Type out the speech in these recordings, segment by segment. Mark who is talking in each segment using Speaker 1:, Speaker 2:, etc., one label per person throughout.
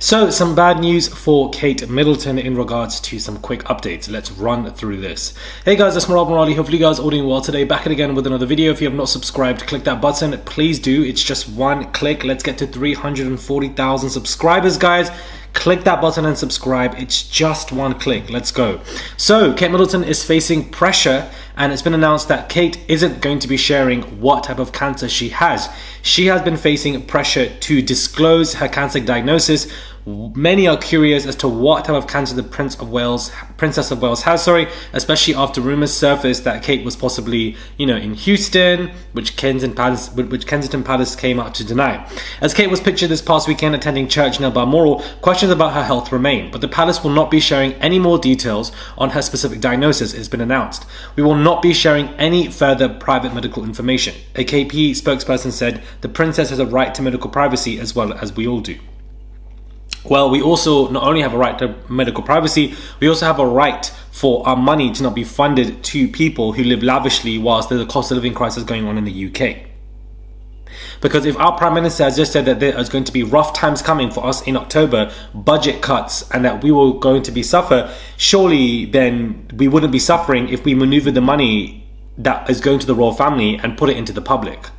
Speaker 1: So, some bad news for Kate Middleton in regards to some quick updates. Let's run through this. Hey guys, it's Rob Morali. Hopefully you guys are all doing well today. Back again with another video. If you have not subscribed, click that button. Please do. It's just one click. Let's get to 340,000 subscribers, guys. Click that button and subscribe. It's just one click. Let's go. So, Kate Middleton is facing pressure, and it's been announced that Kate isn't going to be sharing what type of cancer she has. She has been facing pressure to disclose her cancer diagnosis. Many are curious as to what type of cancer the Princess of Wales has, especially after rumors surfaced that Kate was possibly, in Houston, which Kensington Palace came out to deny. As Kate was pictured this past weekend attending church near Balmoral, questions about her health remain, but the palace will not be sharing any more details on her specific diagnosis. It's been announced. We will not be sharing any further private medical information. A KP spokesperson said the princess has a right to medical privacy as well as we all do. Well, we also not only have a right to medical privacy, we also have a right for our money to not be funded to people who live lavishly whilst there's a cost of living crisis going on in the UK. Because if our Prime Minister has just said that there is going to be rough times coming for us in October, budget cuts, and that we will going to be suffer, surely then we wouldn't be suffering if we maneuver the money that is going to the royal family and put it into the public.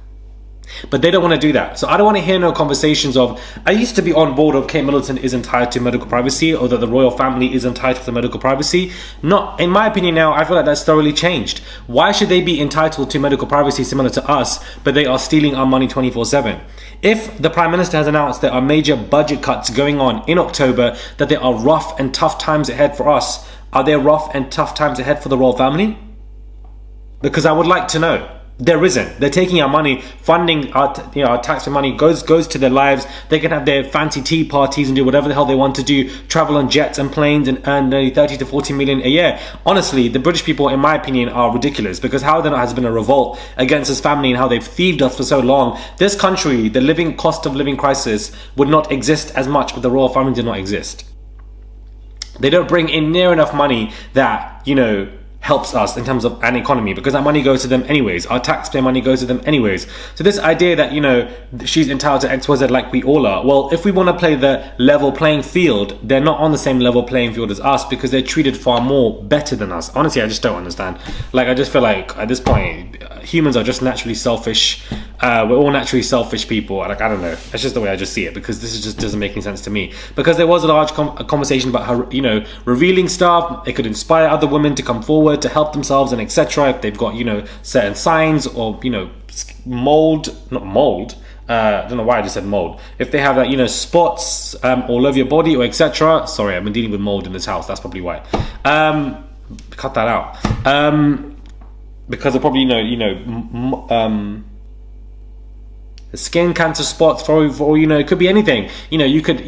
Speaker 1: But they don't want to do that. So I don't want to hear no conversations of, I used to be on board of Kate Middleton is entitled to medical privacy, or that the royal family is entitled to medical privacy. Not, in my opinion now, I feel like that's thoroughly changed. Why should they be entitled to medical privacy similar to us, but they are stealing our money 24/7? If the Prime Minister has announced there are major budget cuts going on in October, that there are rough and tough times ahead for us, are there rough and tough times ahead for the royal family? Because I would like to know. There isn't. They're taking our money, funding our taxpayer money goes to their lives. They can have their fancy tea parties and do whatever the hell they want to do, travel on jets and planes and earn nearly 30 to 40 million a year. Honestly, the British people, in my opinion, are ridiculous, because how there has been a revolt against this family and how they've thieved us for so long. This country, the cost of living crisis would not exist as much if the royal family did not exist. They don't bring in near enough money that, helps us in terms of an economy, because that money goes to them anyways. Our taxpayer money goes to them anyways. So this idea that, she's entitled to XYZ like we all are. Well, if we want to play the level playing field, they're not on the same level playing field as us, because they're treated far more better than us. Honestly, I just don't understand. I just feel like at this point, humans are just naturally selfish. We're all naturally selfish people. I don't know. That's just the way I just see it, because this just doesn't make any sense to me. Because there was a large conversation about her, revealing stuff. It could inspire other women to come forward to help themselves and etc. If they've got certain signs or mold, not mold. I don't know why I just said mold. If they have that spots all over your body or etc. Sorry, I've been dealing with mold in this house. That's probably why. Cut that out. Because of probably skin cancer spots, for it could be anything. You could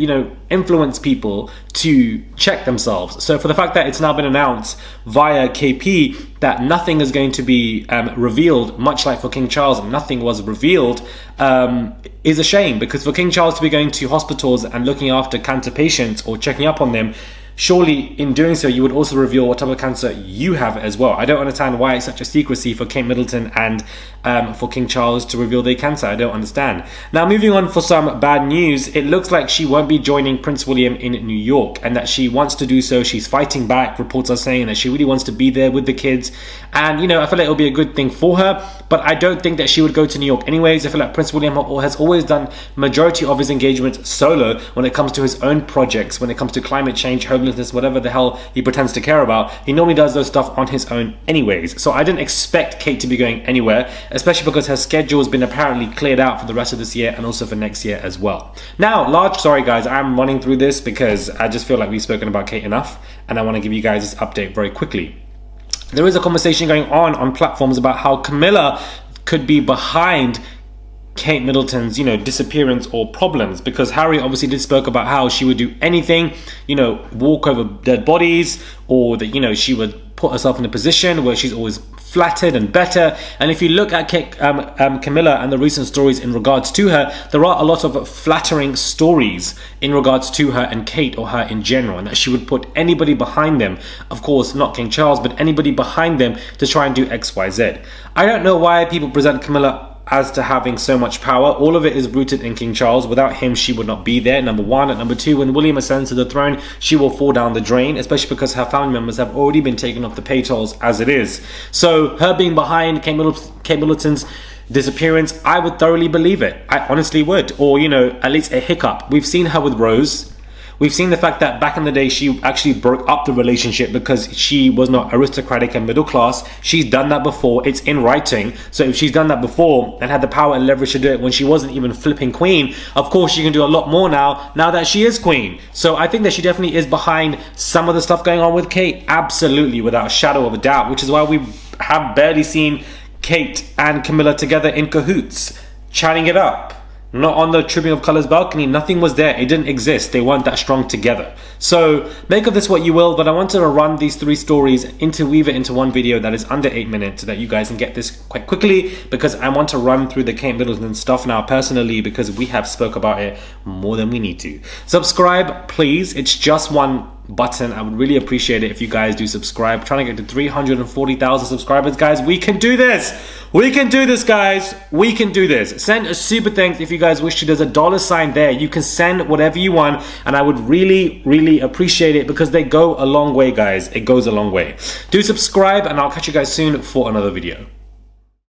Speaker 1: influence people to check themselves. So for the fact that it's now been announced via KP that nothing is going to be revealed, much like for King Charles, nothing was revealed, is a shame. Because for King Charles to be going to hospitals and looking after cancer patients or checking up on them, surely in doing so you would also reveal what type of cancer you have as well. I don't understand why it's such a secrecy for Kate Middleton and for King Charles to reveal their cancer. I don't understand. Now, moving on for some bad news, it looks like she won't be joining Prince William in New York, and that she wants to do so. She's fighting back. Reports are saying that she really wants to be there with the kids, and I feel like it'll be a good thing for her, but I don't think that she would go to New York anyways. I feel like Prince William has always done majority of his engagement solo when it comes to his own projects, when it comes to climate change, homelessness, whatever the hell he pretends to care about. He normally does those stuff on his own anyways. So I didn't expect Kate to be going anywhere, especially because her schedule has been apparently cleared out for the rest of this year and also for next year as well. Now, sorry guys, I'm running through this because I just feel like we've spoken about Kate enough, and I want to give you guys this update very quickly. There is a conversation going on platforms about how Camilla could be behind Kate Middleton's, disappearance or problems, because Harry obviously did spoke about how she would do anything, walk over dead bodies, or that, she would put herself in a position where she's always flattered and better. And if you look at Camilla and the recent stories in regards to her, there are a lot of flattering stories in regards to her and Kate, or her in general, and that she would put anybody behind them, of course not King Charles, but anybody behind them to try and do XYZ. I don't know why people present Camilla as to having so much power. All of it is rooted in King Charles. Without him, she would not be there, number one. And number two, when William ascends to the throne, she will fall down the drain, especially because her family members have already been taken off the pay tolls as it is. So her being behind Kate Middleton's disappearance, I would thoroughly believe it. I honestly would. Or, you know, at least a hiccup. We've seen her with Rose. We've seen the fact that back in the day, she actually broke up the relationship because she was not aristocratic and middle class. She's done that before. It's in writing. So if she's done that before and had the power and leverage to do it when she wasn't even flipping queen, of course she can do a lot more now that she is queen. So I think that she definitely is behind some of the stuff going on with Kate. Absolutely, without a shadow of a doubt, which is why we have barely seen Kate and Camilla together in cahoots, chatting it up. Not on the Tripping of Colours balcony. Nothing was there. It didn't exist. They weren't that strong together. So make of this what you will, but I wanted to run these three stories, weave it into one video that is under 8 minutes so that you guys can get this quite quickly, because I want to run through the Kate Middleton stuff now personally, because we have spoke about it more than we need to. Subscribe, please. It's just one button. I would really appreciate it if you guys do subscribe. Trying to get to 340,000 subscribers, guys. We can do this. We can do this, guys. We can do this. Send a super thanks if you guys wish to. There's a $ there. You can send whatever you want, and I would really appreciate it, because they go a long way, guys. It goes a long way. Do subscribe, and I'll catch you guys soon for another video.